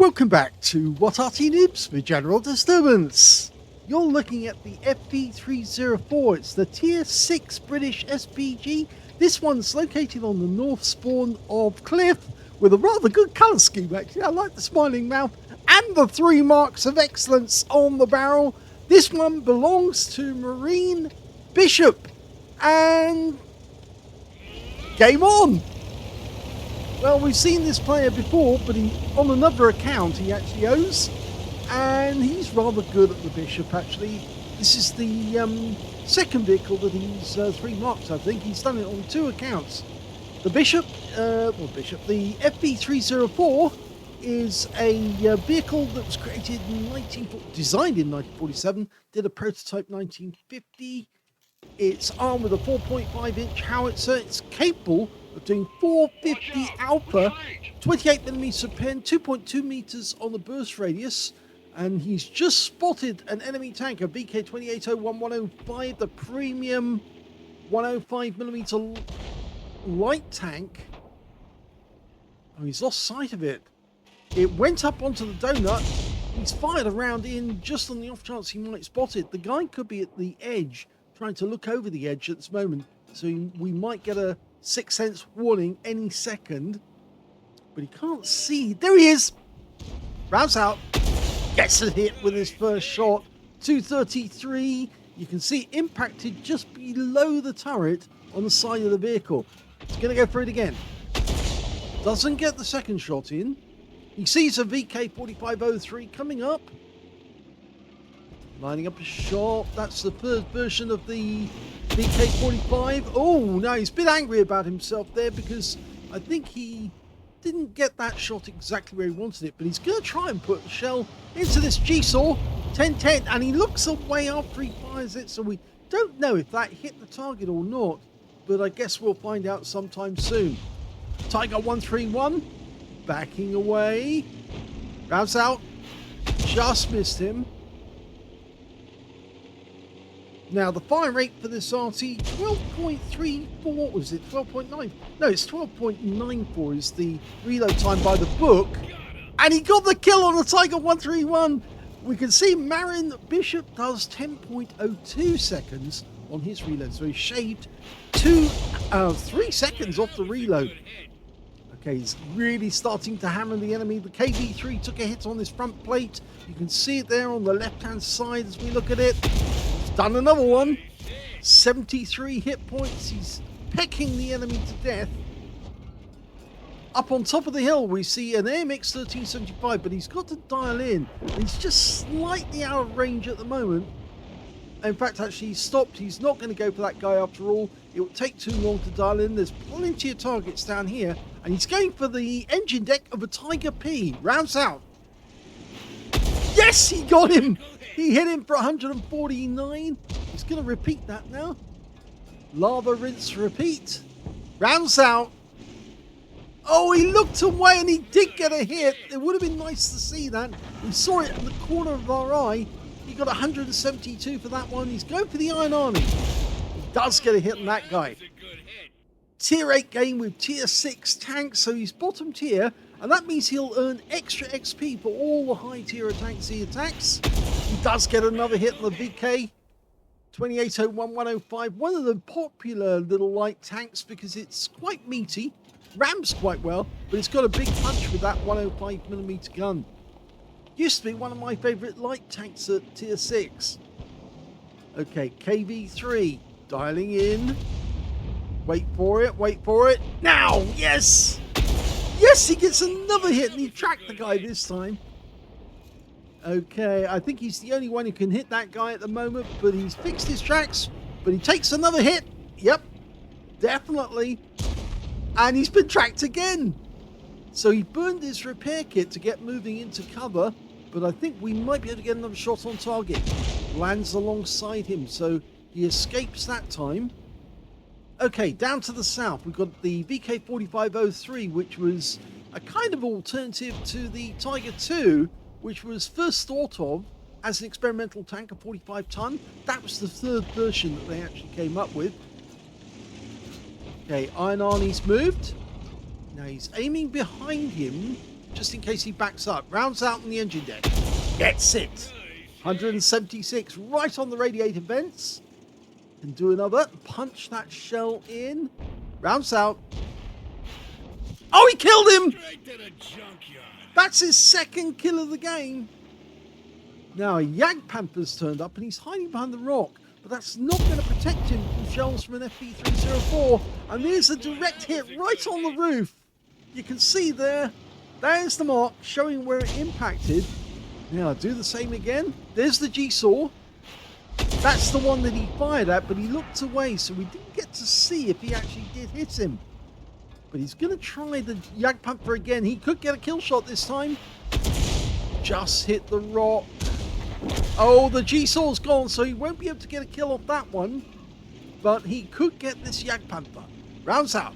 Welcome back to What Arty Noobs for General Disturbance. You're looking at the FV304. It's the Tier 6 British SPG. This one's located on the north spawn of Cliff with a rather good colour scheme actually. I like the smiling mouth and the 3 marks of excellence on the barrel. This one belongs to Marine Bishop. And game on! Well, we've seen this player before, but on another account he actually owns, and he's rather good at the Bishop actually. This is the second vehicle that he's 3 marked, I think. He's done it on 2 accounts. The Bishop, the FV304 is a vehicle that was created in designed in 1947, did a prototype 1950. It's armed with a 4.5-inch howitzer. It's capable of doing 450 alpha, 28mm pen, 2.2 meters on the burst radius, and he's just spotted an enemy tank, a VK2801105, the premium 105mm light tank. Oh, he's lost sight of it. It went up onto the donut. He's fired a round in just on the off chance he might spot it. The guy could be at the edge, trying to look over the edge at this moment, so we might get a 6th sense warning any second, but he can't see. There he is. Rounds out, gets a hit with his first shot. 233. You can see impacted just below the turret on the side of the vehicle. He's going to go for it again. Doesn't get the second shot in. He sees a VK4503 coming up. Lining up a shot. That's the third version of the VK45. Oh, no, he's a bit angry about himself there because I think he didn't get that shot exactly where he wanted it, but he's going to try and put a shell into this G-Saw 1010, and he looks away after he fires it, so we don't know if that hit the target or not, but I guess we'll find out sometime soon. Tiger 131 backing away. Rounds out. Just missed him. Now, the fire rate for this Arty, 12.34, was it 12.9? No, it's 12.94 is the reload time by the book. And he got the kill on the Tiger 131. We can see Marine Bishop does 10.02 seconds on his reload. So he shaved 3 seconds off the reload. Okay, he's really starting to hammer the enemy. The KV3 took a hit on this front plate. You can see it there on the left-hand side as we look at it. Done another one. 73 hit points. He's pecking the enemy to death. Up on top of the hill we see an AMX 1375, but he's got to dial in. He's just slightly out of range at the moment. In fact, actually he's stopped. He's not going to go for that guy after all. It will take too long to dial in. There's plenty of targets down here, and he's going for the engine deck of a Tiger P. Rounds out. Yes, he got him. He hit him for 149. He's going to repeat that now. Lava, rinse, repeat. Rounds out. Oh, he looked away and he did get a hit. It would have been nice to see that. We saw it in the corner of our eye. He got 172 for that one. He's going for the Iron Army. He does get a hit on that guy. Tier 8 game with Tier 6 tanks, so he's bottom tier. And that means he'll earn extra XP for all the high tier attacks he attacks. He does get another hit on the VK 2801105, one of the popular little light tanks because it's quite meaty, rams quite well, but it's got a big punch with that 105mm gun. Used to be one of my favourite light tanks at Tier 6. Okay, KV3 dialing in. Wait for it, wait for it. Now, yes! Yes, he gets another hit and he tracked the guy this time. Okay, I think he's the only one who can hit that guy at the moment, but he's fixed his tracks, but he takes another hit. Yep, definitely. And he's been tracked again. So he burned his repair kit to get moving into cover, but I think we might be able to get another shot on target. Lands alongside him, so he escapes that time. Okay, down to the south, we've got the VK4503, which was a kind of alternative to the Tiger II, which was first thought of as an experimental tank of 45 ton. That was the third version that they actually came up with. Okay, Iron Arnie's moved. Now he's aiming behind him. just in case he backs up. Rounds out on the engine deck. Gets it. 176 right on the radiator vents. Can do another. Punch that shell in. Rounds out. Oh, he killed him! That's his second kill of the game. Now, a Jagdpanther's turned up and he's hiding behind the rock. But that's not going to protect him from shells from an FV304. And there's a direct hit right on the roof. You can see there. There's the mark showing where it impacted. Now, do the same again. There's the G-Saw. That's the one that he fired at, but he looked away, so we didn't get to see if he actually did hit him. But he's going to try the Jagdpanther again. He could get a kill shot this time. Just hit the rock. Oh, the G-Saw's gone, so he won't be able to get a kill off that one. But he could get this Jagdpanther. Rounds out.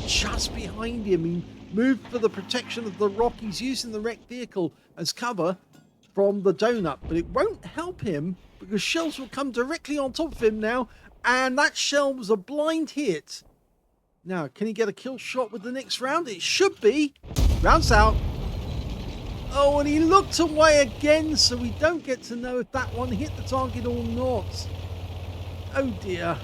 Just behind him. He moved for the protection of the rock. He's using the wrecked vehicle as cover from the donut, but it won't help him because shells will come directly on top of him now, and that shell was a blind hit. Now, can he get a kill shot with the next round? It should be. Rounds out. Oh, and he looked away again, so we don't get to know if that one hit the target or not. Oh dear.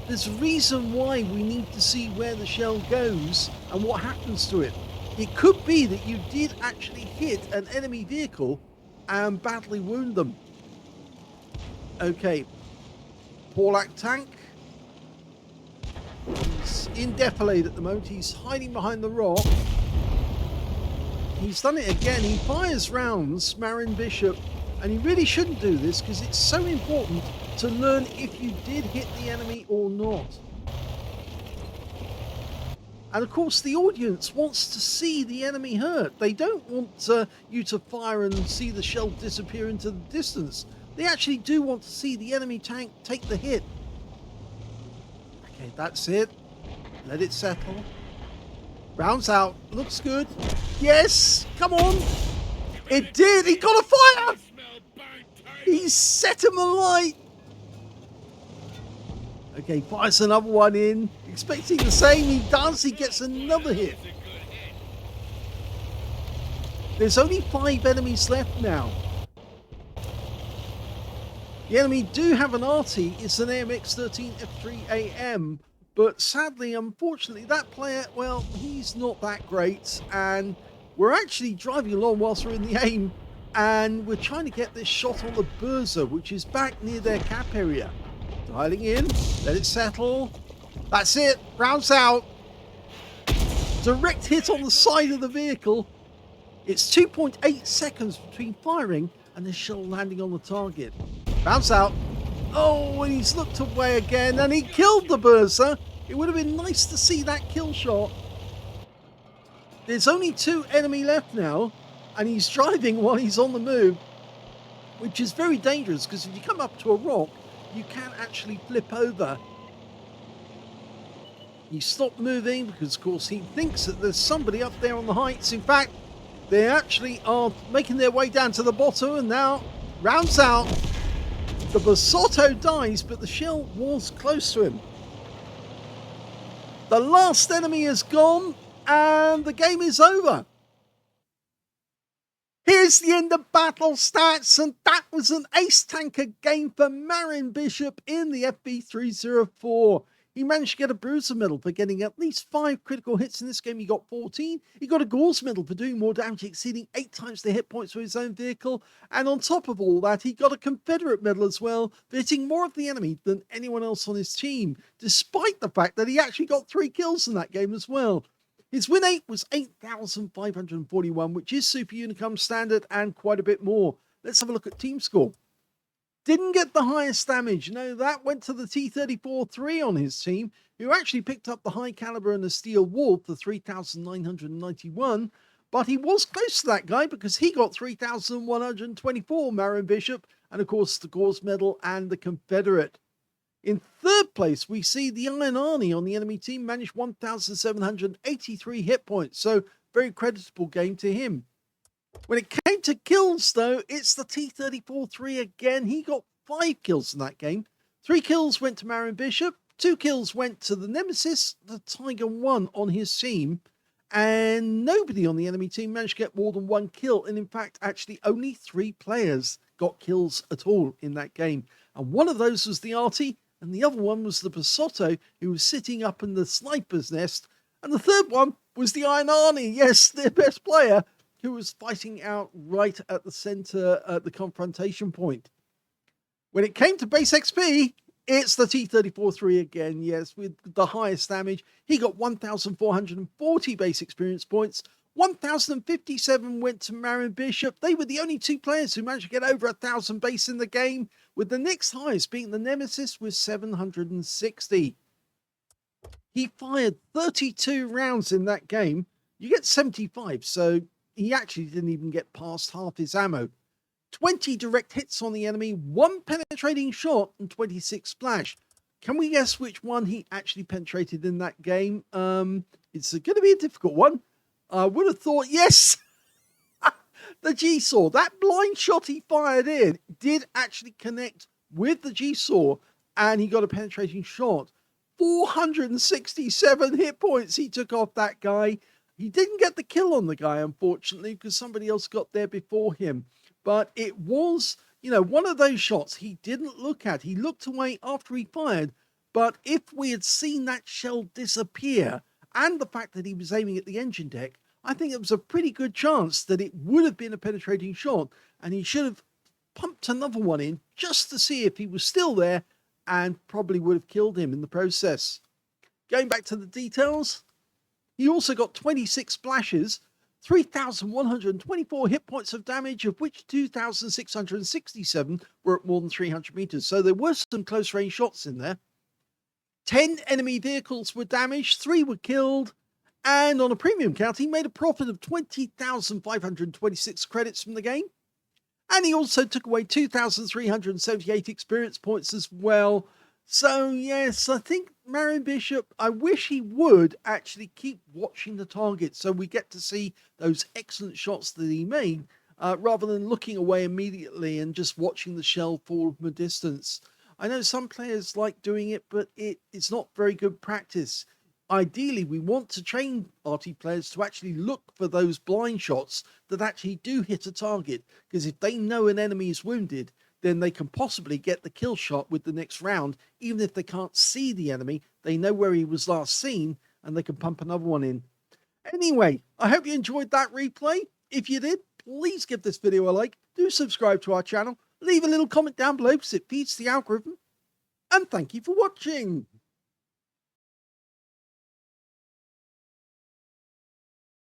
There's a reason why we need to see where the shell goes and what happens to it. It could be that you did actually hit an enemy vehicle and badly wound them. Okay. Porlak tank. He's in defilade at the moment. He's hiding behind the rock. He's done it again. He fires rounds, Marin Bishop, and he really shouldn't do this because it's so important to learn if you did hit the enemy or not. And of course, the audience wants to see the enemy hurt. They don't want you to fire and see the shell disappear into the distance. They actually do want to see the enemy tank take the hit. Okay, that's it. Let it settle. Rounds out. Looks good. Yes! Come on! It did! He got a fire! He set him alight! Okay, fires another one in. Expecting the same. He does. He gets another hit. There's only 5 enemies left now. The enemy do have an Arty. It's an AMX-13 F3AM. But sadly, unfortunately, that player, well, he's not that great. And we're actually driving along whilst we're in the aim. And we're trying to get this shot on the Burza, which is back near their cap area. Dialing in. Let it settle. That's it. Rounds out. Direct hit on the side of the vehicle. It's 2.8 seconds between firing and the shell landing on the target. Bounce out. Oh, and he's looked away again, and he killed the Burza. It would have been nice to see that kill shot. There's only 2 enemy left now, and he's driving while he's on the move, which is very dangerous, because if you come up to a rock, you can actually flip over. He stopped moving, because of course he thinks that there's somebody up there on the heights. In fact, they actually are making their way down to the bottom, and now rounds out. The Basotto dies, but the shell was close to him. The last enemy is gone, and the game is over. Here's the end of battle stats, and that was an ace tanker game for Marin Bishop in the FV304. He managed to get a Bruiser medal for getting at least 5 critical hits in this game. He got 14. He got a Gauze medal for doing more damage, exceeding 8 times the hit points for his own vehicle. And on top of all that, he got a Confederate medal as well, for hitting more of the enemy than anyone else on his team, despite the fact that he actually got 3 kills in that game as well. His win rate was 8,541, which is Super Unicum standard and quite a bit more. Let's have a look at team score. Didn't get the highest damage. No, that went to the T-34-3 on his team, who actually picked up the high caliber and the steel wolf, the 3,991. But he was close to that guy because he got 3,124 Marin Bishop, and of course the Gauze medal and the Confederate. In third place, we see the Iron Arnie on the enemy team managed 1,783 hit points. So very creditable game to him. When it came to kills, though, it's the T-34-3 again. He got 5 kills in that game. 3 kills went to Marin Bishop. 2 kills went to the Nemesis, the Tiger 1 on his team. and nobody on the enemy team managed to get more than one kill. And in fact, actually only 3 players got kills at all in that game. And one of those was the Arty, and the other one was the Basotto, who was sitting up in the sniper's nest. And the third one was the Iron Arnie, yes, their best player, who was fighting out right at the center at the confrontation point. When it came to base XP, it's the T-34-3 again, yes, with the highest damage. He got 1,440 base experience points. 1,057 went to Marion Bishop. They were the only 2 players who managed to get over 1,000 base in the game, with the next highest being the Nemesis with 760. He fired 32 rounds in that game. You get 75, so he actually didn't even get past half his ammo. 20 direct hits on the enemy, 1 penetrating shot, and 26 splash. Can we guess which one he actually penetrated in that game? It's going to be a difficult one. I would have thought, yes, the G-Saw. That blind shot he fired in did actually connect with the G-Saw, and he got a penetrating shot. 467 hit points he took off that guy. He didn't get the kill on the guy, unfortunately, because somebody else got there before him. But it was, one of those shots he didn't look at. He looked away after he fired. But if we had seen that shell disappear, and the fact that he was aiming at the engine deck, I think it was a pretty good chance that it would have been a penetrating shot, and he should have pumped another one in just to see if he was still there, and probably would have killed him in the process. Going back to the details, he also got 26 splashes, 3,124 hit points of damage, of which 2,667 were at more than 300 meters. So there were some close range shots in there. 10 enemy vehicles were damaged, 3 were killed, and on a premium count, he made a profit of 20,526 credits from the game. And he also took away 2,378 experience points as well. So yes, I think Marion Bishop, I wish he would actually keep watching the target so we get to see those excellent shots that he made, rather than looking away immediately and just watching the shell fall from a distance. I know some players like doing it, but it's not very good practice. Ideally, we want to train Arty players to actually look for those blind shots that actually do hit a target, because if they know an enemy is wounded, then they can possibly get the kill shot with the next round. Even if they can't see the enemy, they know where he was last seen, and they can pump another one in. Anyway, I hope you enjoyed that replay. If you did, please give this video a like, do subscribe to our channel, leave a little comment down below because it feeds the algorithm, and thank you for watching.